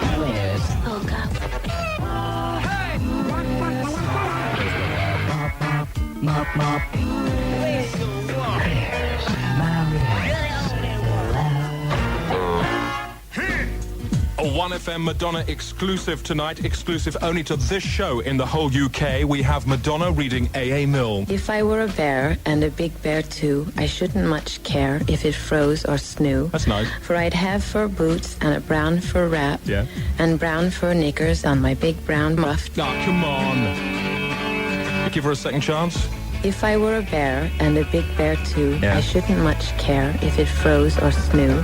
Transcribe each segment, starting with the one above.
Oh, God. Mop, mop. A 1FM Madonna exclusive tonight, exclusive only to this show in the whole UK. We have Madonna reading A.A. Milne. If I were a bear, and a big bear too, I shouldn't much care if it froze or snoo. That's nice. For I'd have fur boots and a brown fur wrap. Yeah. And brown fur knickers on my big brown muff. Oh, come on. You give her a second chance? If I were a bear, and a big bear too, Yeah. I shouldn't much care if it froze or snoo.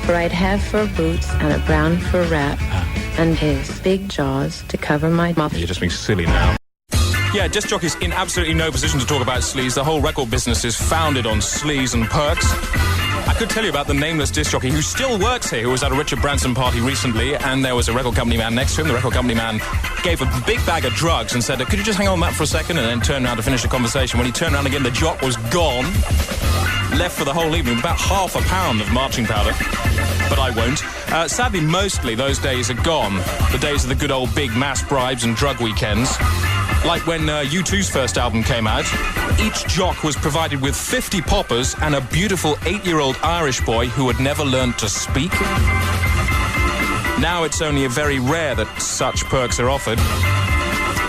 For I'd have fur boots and a brown fur wrap. And his big jaws to cover my muff. You're just being silly now. Yeah, disc jockey's in absolutely no position to talk about sleaze. The whole record business is founded on sleaze and perks. I could tell you about the nameless disc jockey who still works here, who was at a Richard Branson party recently, and there was a record company man next to him. The record company man gave a big bag of drugs and said, could you just hang on that for a second, and then turn around to finish the conversation. When he turned around again, the jock was gone. Left for the whole evening with about half a pound of marching powder. But I won't. Sadly, mostly those days are gone. The days of the good old big mass bribes and drug weekends. Like when U2's first album came out, each jock was provided with 50 poppers and a beautiful 8-year-old Irish boy who had never learned to speak. Now it's only very rare that such perks are offered.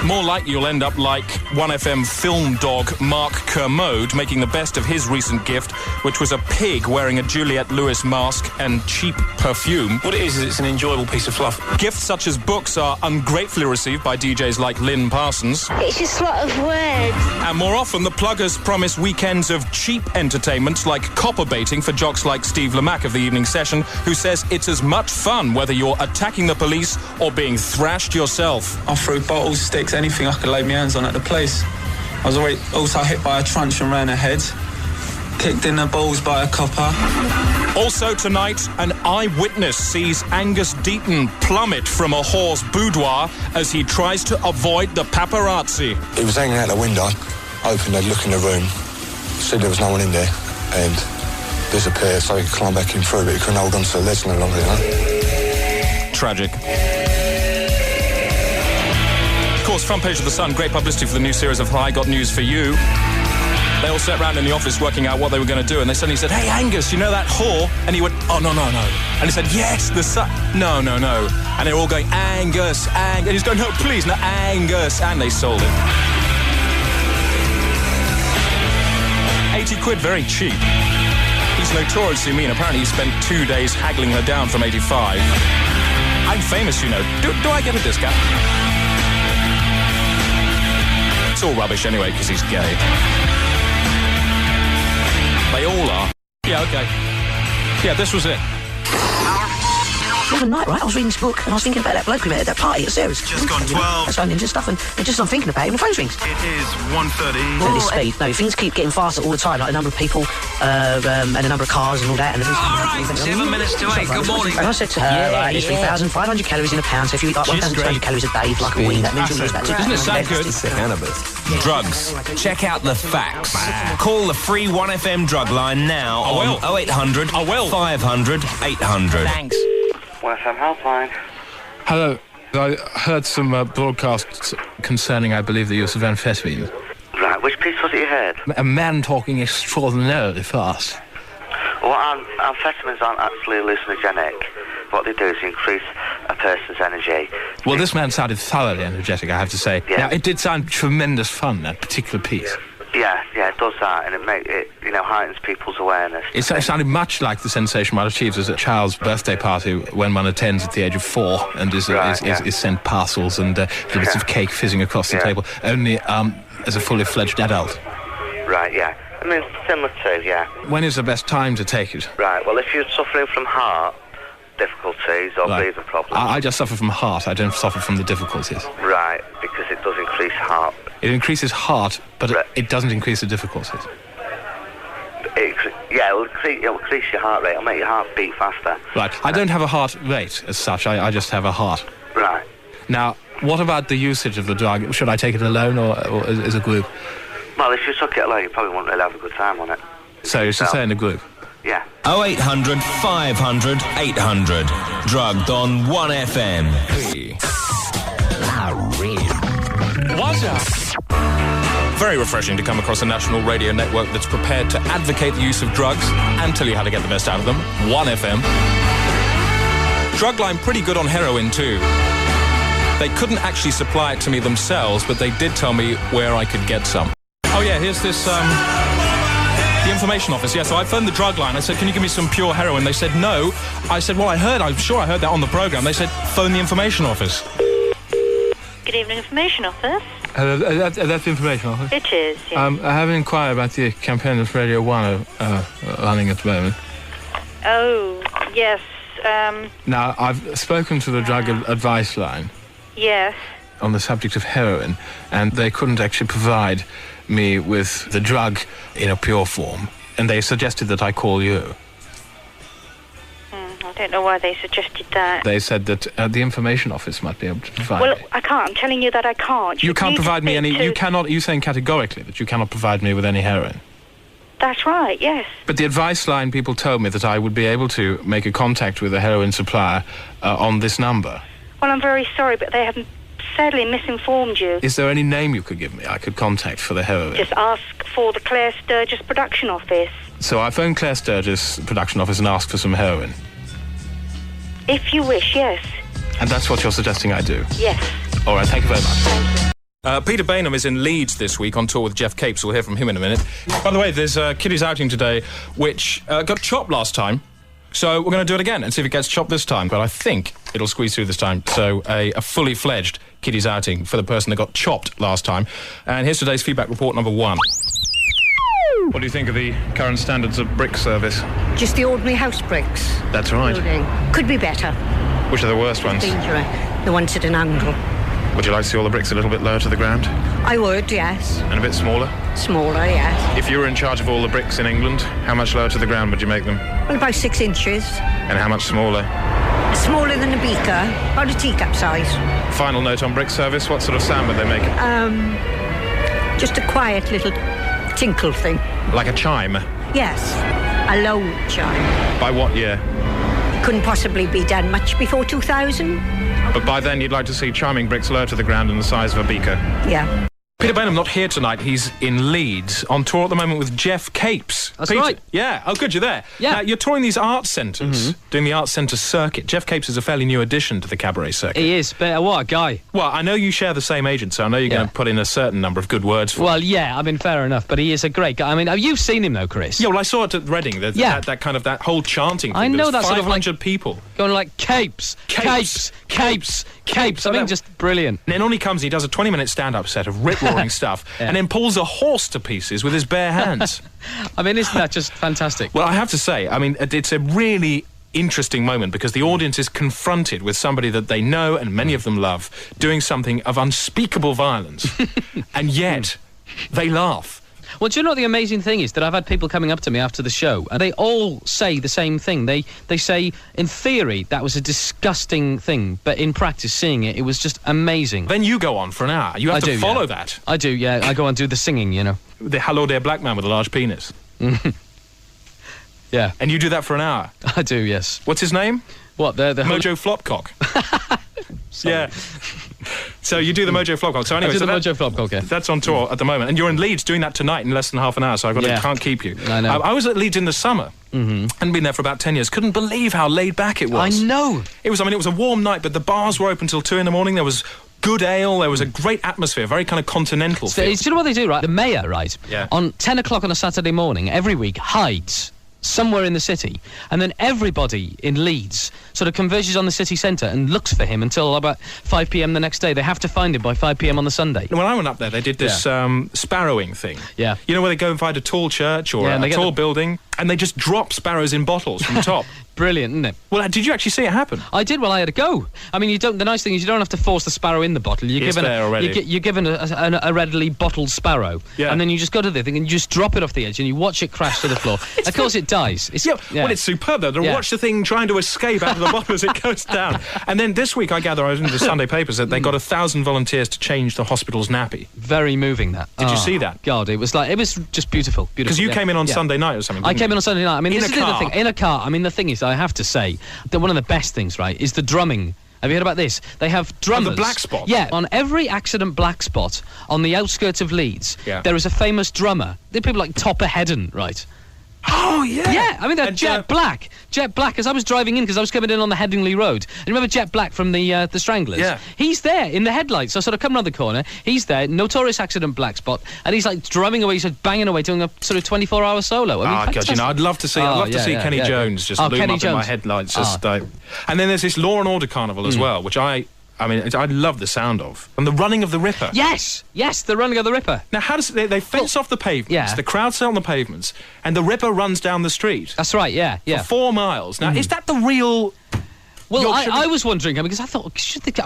More likely you'll end up like 1FM film dog Mark Kermode making the best of his recent gift, which was a pig wearing a Juliette Lewis mask and cheap perfume. What it is it's an enjoyable piece of fluff. Gifts such as books are ungratefully received by DJs like Lynn Parsons. It's just a lot of words. And more often, the pluggers promise weekends of cheap entertainment like copper baiting for jocks like Steve Lamacq of the evening session, who says it's as much fun whether you're attacking the police or being thrashed yourself. I threw bottles, sticks, anything I could lay my hands on at the place. I was also hit by a truncheon round the head, kicked in the balls by a copper. Also tonight, an eyewitness sees Angus Deaton plummet from a whore's boudoir as he tries to avoid the paparazzi. He was hanging out the window, opened a look in the room, said there was no one in there, and disappeared, so he could climb back in through, but he couldn't hold on to the ledge no longer, you know? Tragic. Of course, front page of The Sun, great publicity for the new series of I Got News for You. They all sat around in the office working out what they were going to do, and they suddenly said, hey, Angus, you know that whore? And he went, oh, no. And he said, yes, the Sun. No. And they were all going, Angus. And he's going, no, please, no, Angus. And they sold it. 80 quid, very cheap. He's notoriously mean. Apparently he spent 2 days haggling her down from 85. I'm famous, you know. Do I get a discount? It's all rubbish anyway, because he's gay. They all are. Yeah, okay. Yeah, this was it. The other night, right, I was reading this book and I was thinking about that bloke we met at that party at Sarah's. Just gone 12. That's ninja stuff, and just I'm thinking about it, my phone rings. It is 1:30. At this speed, no, things keep getting faster all the time, like the number of people and the number of cars and all that. And all right, 7 minutes to 8, good morning. And I said to her, right, there's 3,500 calories in a pound, so if you eat like 1,200 calories a day, like a week, that means you'll lose about 2. Doesn't it sound good? Drugs. Check out the facts. Call the free 1FM drug line now on 0800 500 800. Thanks. 1FM helpline. Hello. I heard some broadcasts concerning, I believe, the use of amphetamine. Right, which piece was it you heard? A man talking extraordinarily fast. Well, amphetamines aren't actually hallucinogenic. What they do is increase a person's energy. Well, this man sounded thoroughly energetic, I have to say. Yeah. Now, it did sound tremendous fun, that particular piece. Yeah, it does that, and it heightens people's awareness. It sounded much like the sensation one achieves at a child's birthday party when one attends at the age of 4 and is sent parcels and bits of cake fizzing across the table, only as a fully fledged adult. Right, yeah. I mean, similar to, yeah. When is the best time to take it? Right, well, if you're suffering from heart difficulties or breathing problems... I just suffer from heart, I don't suffer from the difficulties. Right, because it does increase heart. It increases heart, but it doesn't increase the difficulties. It'll increase your heart rate. It'll make your heart beat faster. Right. I don't have a heart rate as such. I just have a heart. Right. Now, what about the usage of the drug? Should I take it alone or as a group? Well, if you took it alone, you probably wouldn't really have a good time on it. So you should say in a group? Yeah. 0800 500 800. Drugged on 1FM. Very refreshing to come across a national radio network that's prepared to advocate the use of drugs and tell you how to get the best out of them. 1FM. Drugline pretty good on heroin too. They couldn't actually supply it to me themselves, but they did tell me where I could get some. Oh yeah, here's this, the information office. Yeah, so I phoned the drug line. I said, can you give me some pure heroin? They said no. I said, well, I'm sure I heard that on the programme. They said, phone the information office. Good evening, information office. That's the information office? It is, yes. I have an inquiry about the campaign that Radio 1 running at the moment. Oh, yes. Now, I've spoken to the drug advice line. Yes. On the subject of heroin, and they couldn't actually provide me with the drug in a pure form, and they suggested that I call you. I don't know why they suggested that. They said that the information office might be able to provide Well, me. I can't. I'm telling you that I can't. You can't need to provide me speak any... to- You cannot... You're saying categorically that you cannot provide me with any heroin? That's right, yes. But the advice line people told me that I would be able to make a contact with a heroin supplier on this number. Well, I'm very sorry, but they have sadly misinformed you. Is there any name you could give me I could contact for the heroin? Just ask for the Claire Sturgis production office. So I phoned Claire Sturgis production office and asked for some heroin. If you wish, yes. And that's what you're suggesting I do? Yes. All right, thank you very much. Peter Bainham is in Leeds this week on tour with Jeff Capes. We'll hear from him in a minute. By the way, there's Kiddies Outing today, which got chopped last time. So we're going to do it again and see if it gets chopped this time. But I think it'll squeeze through this time. So a fully fledged Kiddies Outing for the person that got chopped last time. And here's today's feedback report number 1. What do you think of the current standards of brick service? Just the ordinary house bricks. That's right. Building. Could be better. Which are the worst ones? Dangerous. The ones at an angle. Would you like to see all the bricks a little bit lower to the ground? I would, yes. And a bit smaller? Smaller, yes. If you were in charge of all the bricks in England, how much lower to the ground would you make them? Well, about 6 inches. And how much smaller? Smaller than a beaker. About a teacup size. Final note on brick service, what sort of sound would they make? Just a quiet little tinkle thing. Like a chime? Yes. A low chime. By what year? Couldn't possibly be done much before 2000. But by then you'd like to see chiming bricks lower to the ground and the size of a beaker. Yeah. Peter Bainham not here tonight. He's in Leeds on tour at the moment with Jeff Capes. That's Peter, right. Yeah. Oh, good, you're there. Yeah. Now, you're touring these art centres, doing the art centre circuit. Jeff Capes is a fairly new addition to the cabaret circuit. He is, but what a guy. Well, I know you share the same agent, so I know you're going to put in a certain number of good words for him. Well, yeah, I mean, fair enough, but he is a great guy. I mean, you've seen him, though, Chris. Yeah, well, I saw it at Reading. That kind of, that whole chanting thing. I know There was that sort of 500 people. Going like, Capes, Capes, Capes, Capes. I mean, just brilliant. And then on he comes, he does a 20-minute stand-up set of rip-roaring stuff, and then pulls a horse to pieces with his bare hands. I mean, isn't that just fantastic? Well, I have to say, I mean, it's a really interesting moment because the audience is confronted with somebody that they know and many of them love doing something of unspeakable violence, and yet they laugh. Well, do you know what the amazing thing is? That I've had people coming up to me after the show, and they all say the same thing. They say, in theory, that was a disgusting thing, but in practice, seeing it, it was just amazing. Then you go on for an hour. You have to follow that. I do, yeah. I go on and do the singing, you know. The Hello There Black Man with a large penis. Yeah. And you do that for an hour? I do, yes. What's his name? What, the Mojo Flopcock. Yeah. So you do the Mojo Flopcock. So anyway, I do the Mojo Flopcock, yeah. That's on tour at the moment. And you're in Leeds doing that tonight in less than half an hour, so can't keep you. I know. I was at Leeds in the summer. Hadn't been there for about 10 years. Couldn't believe how laid back it was. I know. It was a warm night, but the bars were open till 2 a.m. There was good ale. There was a great atmosphere, very kind of continental feel. Do you know what they do, right? The mayor, right? Yeah. On 10 o'clock on a Saturday morning, every week, hides somewhere in the city, and then everybody in Leeds sort of converges on the city centre and looks for him until about 5 p.m. the next day. They have to find him by 5 p.m. on the Sunday. When I went up there, they did this sparrowing thing. Yeah. You know, where they go and find a tall church or a tall building, and they just drop sparrows in bottles from the top. Brilliant, isn't it? Well, did you actually see it happen? I did. Well, I had a go. I mean, the nice thing is you don't have to force the sparrow in the bottle. You're given a readily bottled sparrow, and then you just go to the thing and you just drop it off the edge and you watch it crash to the floor. Of course, it dies. Well, it's superb though. To watch the thing trying to escape out of the bottle as it goes down. And then this week, I gather, I was in the Sunday papers that they got 1,000 volunteers to change the hospital's nappy. Very moving. That. Did you see that? God, it was just beautiful. Because you came in on Sunday night or something. I came came in on Sunday night. I mean, In this a is the other car. thing. In a car. I mean, the thing is, I have to say that one of the best things, right, is the drumming. Have you heard about this? They have drummers. the black spot? Yeah, on every accident black spot on the outskirts of Leeds, there is a famous drummer. They're people like Topper Headon, right? Oh, yeah. Yeah, I mean, they're Jet Black. Jet Black, as I was driving in, because I was coming in on the Headingley Road. And remember Jet Black from the Stranglers? Yeah. He's there in the headlights. So I sort of come round the corner. He's there, notorious accident black spot. And he's like drumming away, he's like banging away, doing a sort of 24-hour solo. I mean, God, I'd love to see Kenny Jones just loom Kenny up Jones. in my headlights. Just, and then there's this Law and Order Carnival as well, which I love the sound of. And the running of the Ripper. Yes, the running of the Ripper. Now, how does they fence off the pavements? Yeah. The crowd sit on the pavements, and the Ripper runs down the street. That's right. Yeah. For 4 miles. Now, is that the real? Well, I was wondering, because I thought,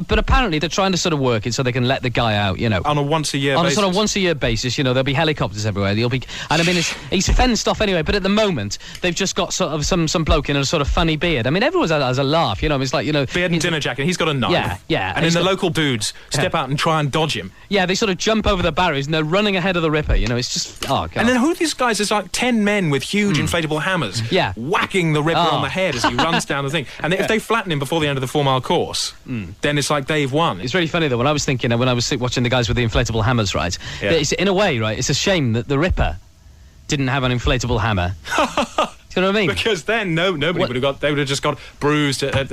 but apparently they're trying to sort of work it so they can let the guy out, you know. On a once-a-year basis. On a sort of once-a-year basis, you know, there'll be helicopters everywhere. And I mean, he's fenced off anyway, but at the moment, they've just got sort of some bloke in a sort of funny beard. I mean, everyone's has a laugh, you know. It's like, you know... Beard and dinner jacket, he's got a knife. Yeah. And then the local dudes step out and try and dodge him. Yeah, they sort of jump over the barriers and they're running ahead of the Ripper, you know, it's just... Oh, God. And then who are these guys? There's like 10 men with huge inflatable hammers. Yeah. Whacking the Ripper on the head as he runs down the thing. And if they flatten him before the end of the 4 mile course, then it's like they've won. It's really funny though. When I was thinking, when I was watching the guys with the inflatable hammers, right? Yeah. It's, in a way, right? It's a shame that the Ripper didn't have an inflatable hammer. Do you know what I mean? Because then nobody would have got. They would have just got bruised. In fact,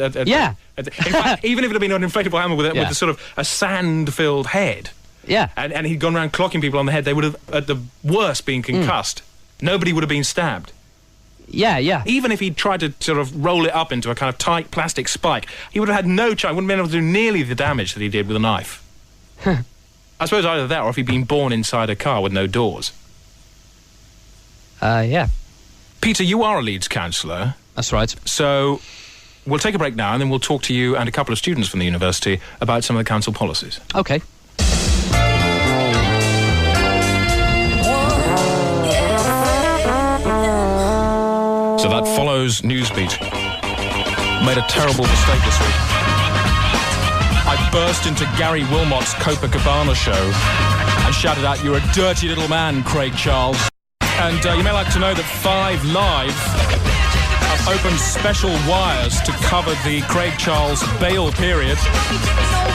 even if it had been an inflatable hammer with a sort of a sand-filled head. Yeah. And he'd gone around clocking people on the head, they would have, at the worst, been concussed. Nobody would have been stabbed. Yeah. Even if he'd tried to sort of roll it up into a kind of tight plastic spike, he would have had no chance, wouldn't have been able to do nearly the damage that he did with a knife. I suppose either that or if he'd been born inside a car with no doors. Yeah. Peter, you are a Leeds councillor. That's right. So we'll take a break now and then we'll talk to you and a couple of students from the university about some of the council policies. Okay. So that follows Newsbeat. Made a terrible mistake this week. I burst into Gary Wilmot's Copacabana show and shouted out, "You're a dirty little man, Craig Charles." And you may like to know that 5 Live have opened special wires to cover the Craig Charles bail period.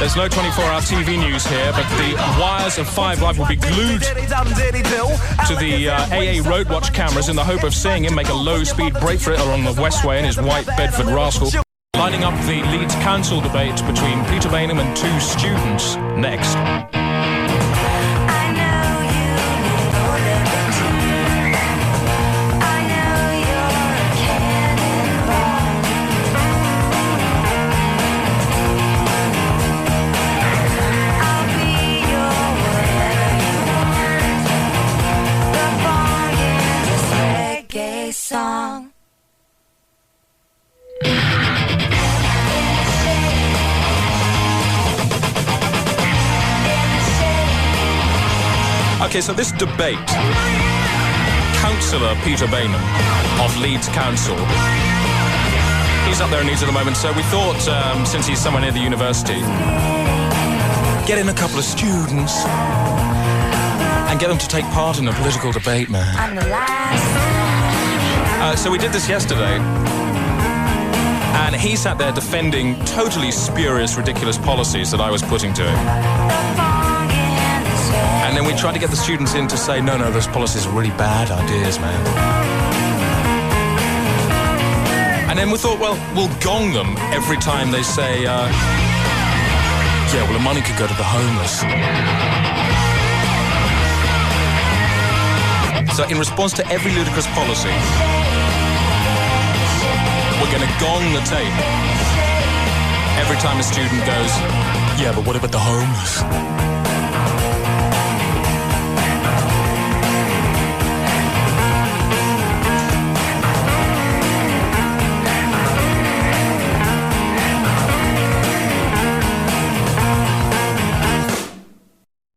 There's no 24-hour TV news here, but the wires of 5 Live will be glued to the AA Roadwatch cameras in the hope of seeing him make a low-speed break for it along the Westway in his white Bedford Rascal. Lining up the Leeds Council debate between Peter Bainham and 2 students next. Song. Okay, so this debate, Councillor Peter Bainham of Leeds Council, he's up there in Leeds at the moment, so we thought, since he's somewhere near the university, get in a couple of students and get them to take part in a political debate, man. I'm the last. So we did this yesterday, and he sat there defending totally spurious, ridiculous policies that I was putting to him. And then we tried to get the students in to say, no, those policies are really bad ideas, man. And then we thought, well, we'll gong them every time they say, yeah, well, the money could go to the homeless. So in response to every ludicrous policy, we're going to gong the tape every time a student goes, yeah, but what about the homeless?